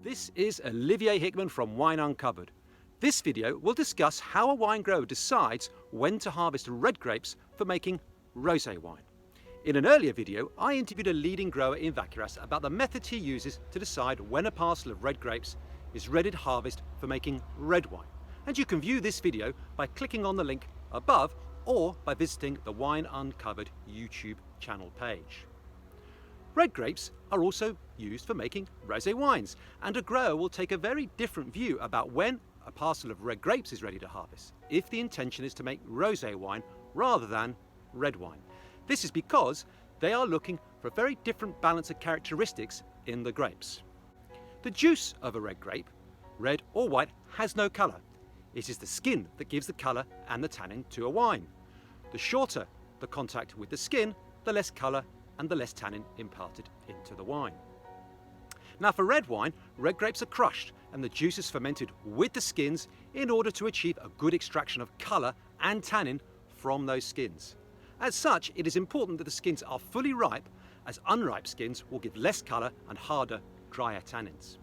This is Olivier Hickman from Wine Uncovered. This video will discuss how a wine grower decides when to harvest red grapes for making rosé wine. In an earlier video, I interviewed a leading grower in Vaqueras about the methods he uses to decide when a parcel of red grapes is ready to harvest for making red wine. And you can view this video by clicking on the link above or by visiting the Wine Uncovered YouTube channel page. Red grapes are also used for making rosé wines, and a grower will take a very different view about when a parcel of red grapes is ready to harvest, if the intention is to make rosé wine rather than red wine. This is because they are looking for a very different balance of characteristics in the grapes. The juice of a red grape, red or white, has no colour. It is the skin that gives the colour and the tannin to a wine. The shorter the contact with the skin, the less colour and the less tannin imparted into the wine. Now for red wine, red grapes are crushed and the juice is fermented with the skins in order to achieve a good extraction of colour and tannin from those skins. As such, it is important that the skins are fully ripe, as unripe skins will give less colour and harder, drier tannins.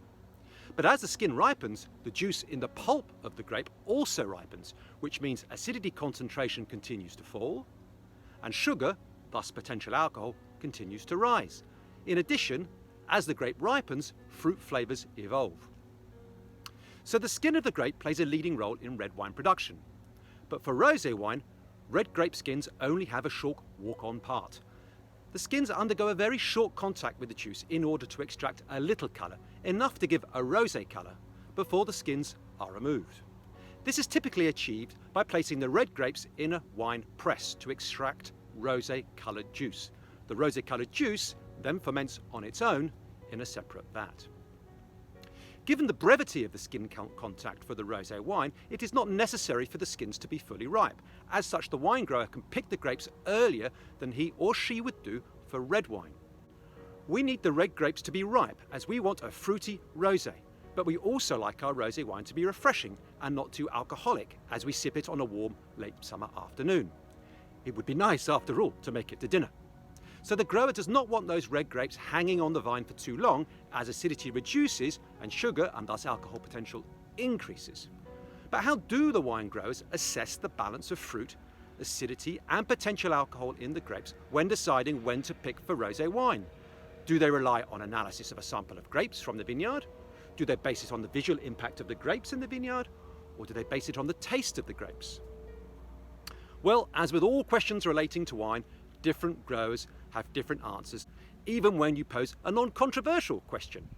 But as the skin ripens, the juice in the pulp of the grape also ripens, which means acidity concentration continues to fall and sugar, thus potential alcohol, continues to rise. In addition, as the grape ripens, fruit flavours evolve. So the skin of the grape plays a leading role in red wine production. But for rosé wine, red grape skins only have a short walk-on part. The skins undergo a very short contact with the juice in order to extract a little colour, enough to give a rosé colour, before the skins are removed. This is typically achieved by placing the red grapes in a wine press to extract rosé coloured juice. The rosé coloured juice then ferments on its own in a separate vat. Given the brevity of the skin contact for the rosé wine, it is not necessary for the skins to be fully ripe. As such, the wine grower can pick the grapes earlier than he or she would do for red wine. We need the red grapes to be ripe, as we want a fruity rosé, but we also like our rosé wine to be refreshing and not too alcoholic as we sip it on a warm late summer afternoon. It would be nice, after all, to make it to dinner. So the grower does not want those red grapes hanging on the vine for too long, as acidity reduces and sugar and thus alcohol potential increases. But how do the wine growers assess the balance of fruit, acidity and potential alcohol in the grapes when deciding when to pick for rosé wine? Do they rely on analysis of a sample of grapes from the vineyard? Do they base it on the visual impact of the grapes in the vineyard? Or do they base it on the taste of the grapes? Well, as with all questions relating to wine, different growers have different answers, even when you pose a non-controversial question.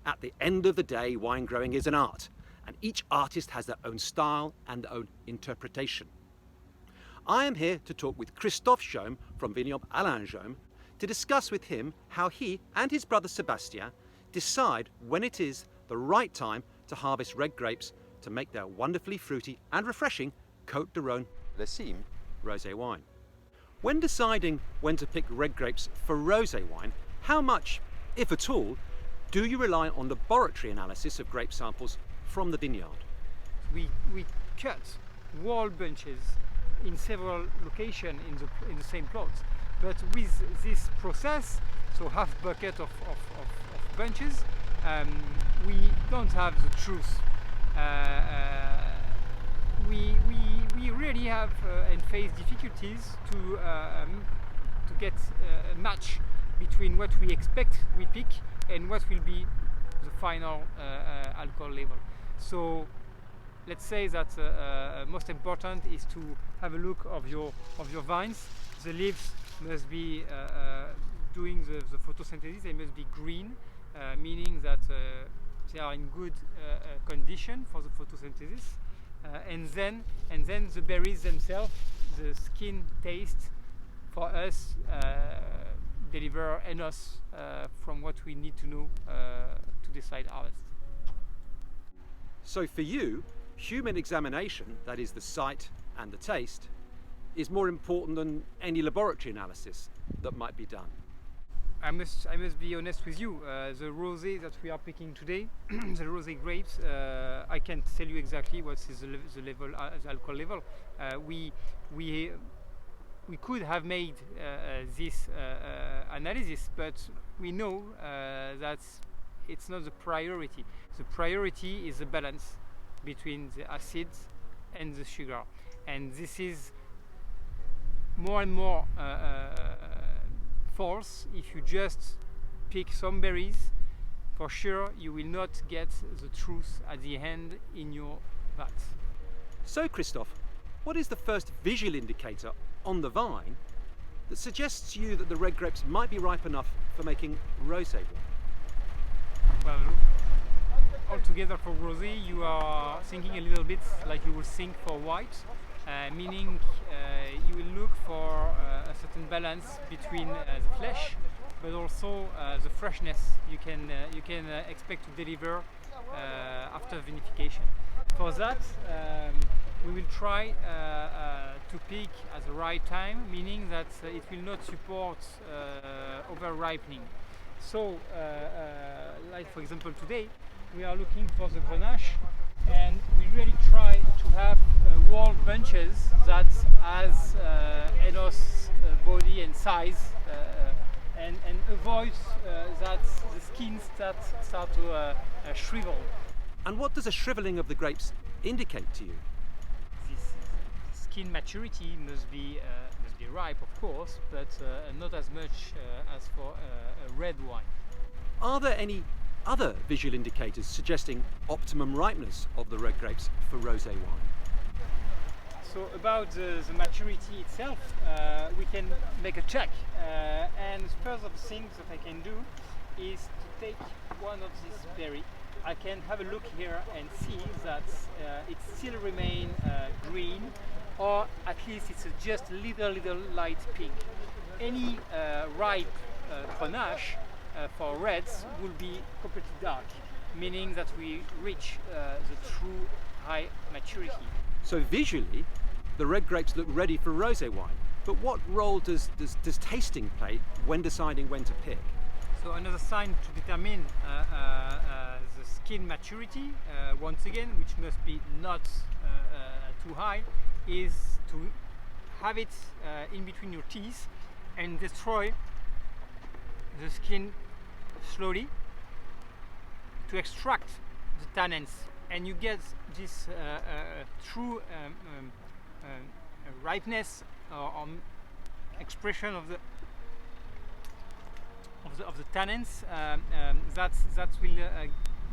At the end of the day, wine growing is an art, and each artist has their own style and their own interpretation. I am here to talk with Christophe Jaume from Vignobles Alain Jaume to discuss with him how he and his brother Sébastien decide when it is the right time to harvest red grapes to make their wonderfully fruity and refreshing Cotes du Rhone Bellissime rosé wine. When deciding when to pick red grapes for rosé wine, how much, if at all, do you rely on laboratory analysis of grape samples from the vineyard? We cut whole bunches in several locations in the same plot, but with this process, so half bucket of bunches, we don't have the truth. We really have and face difficulties to get a match between what we expect we pick and what will be the final alcohol level. So let's say that most important is to have a look of your vines. The leaves must be doing the photosynthesis. They must be green, meaning that they are in good condition for the photosynthesis. And then the berries themselves, the skin taste for us deliver enough from what we need to know to decide harvest. So for you, human examination, that is the sight and the taste, is more important than any laboratory analysis that might be done. I must be honest with you. The rosé that we are picking today, the rosé grapes, I can't tell you exactly what is the level, the alcohol level. We could have made this analysis, but we know that it's not the priority. The priority is the balance between the acids and the sugar, and this is more and more false. If you just pick some berries, for sure you will not get the truth at the end in your vat. So Christophe, what is the first visual indicator on the vine that suggests to you that the red grapes might be ripe enough for making rosé wine? Well, altogether for rosé you are thinking a little bit like you will think for white, meaning you will look for a certain balance between the flesh but also the freshness you can expect to deliver after vinification. For that we will try to pick at the right time, meaning that it will not support over ripening. So like for example today we are looking for the Grenache, and we really try to have whole bunches that has enough body and size and avoid that the skins that start to shrivel. And what does a shriveling of the grapes indicate to you? This skin maturity must be ripe, of course, but not as much as for a red wine. Are there any other visual indicators suggesting optimum ripeness of the red grapes for rosé wine? So about the maturity itself, we can make a check, and first of the things that I can do is to take one of these berry. I can have a look here and see that it still remains green, or at least it's just little light pink. Any ripe Grenache for reds will be completely dark, meaning that we reach the true high maturity. So visually, the red grapes look ready for rosé wine. But what role does tasting play when deciding when to pick? So another sign to determine the skin maturity, once again, which must be not too high, is to have it in between your teeth and destroy the skin slowly to extract the tannins, and you get this true ripeness or expression of the tannins that will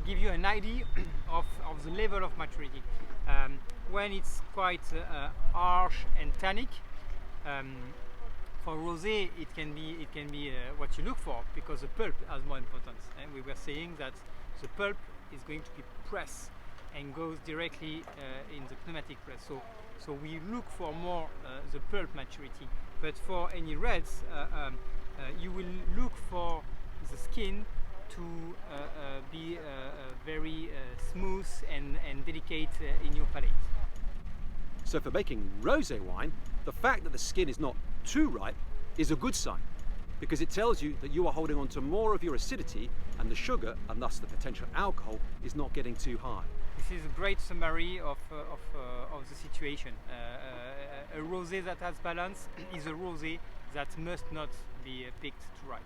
give you an idea of the level of maturity. When it's quite harsh and tannic, for rosé it can be what you look for, because the pulp has more importance. And we were saying that the pulp is going to be pressed and goes directly in the pneumatic press. So we look for more the pulp maturity. But for any reds, you will look for the skin to be very smooth and delicate in your palate. So for making rosé wine, the fact that the skin is not too ripe is a good sign, because it tells you that you are holding on to more of your acidity, and the sugar, and thus the potential alcohol, is not getting too high. This is a great summary of the situation. A rosé that has balance is a rosé that must not be picked too ripe.